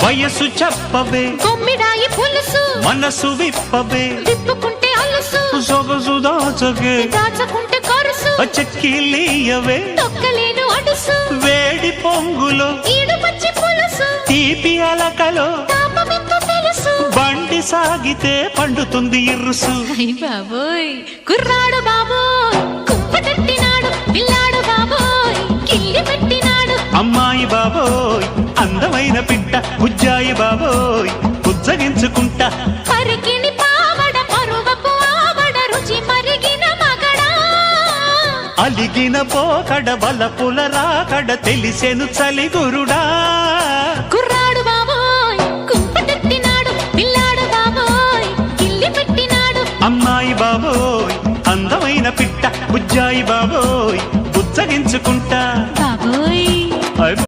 వయసు చెప్పవే కొమ్మిడాయి పులుసు మనసు విప్పవే తిప్పుకుంటే అలుసు సొగసు దాచగే దాచకుంటే కరుసు చెక్కిలీయవే తొక్కలేను అడుసు వేడి పొంగులో ఈడు పచ్చి పులుసు తీపి అలకలో తాపమెంతో తెలుసు బండి సాగితే పండుతుంది ఇరుసు అయ్ బాబోయ్ కుర్రాడు బాబోయ్ కుంపటట్టినాడు పిల్లాడు బాబోయ్ కిల్లి పెట్టినాడు అమ్మాయి బాబోయ్ అందమైన పిట్ట బుజ్జాయి బాబోయ్ బుజ్జగించుకుంటా పరికిని పావడ పరువపు ఆవడ రుచి మరిగిన మగడా అలిగిన పోకడ బలపుల రాకడ తెలిసెను చలిగురుడా కుర్రాడు బాబోయ్ కుంపటట్టినాడు పిల్లాడు బాబోయ్ కిల్లి పెట్టినాడు అమ్మాయి బాబోయ్ అందమైన పిట్ట బుజ్జాయి బాబోయ్ బుజ్జగించుకుంటా బాబోయ్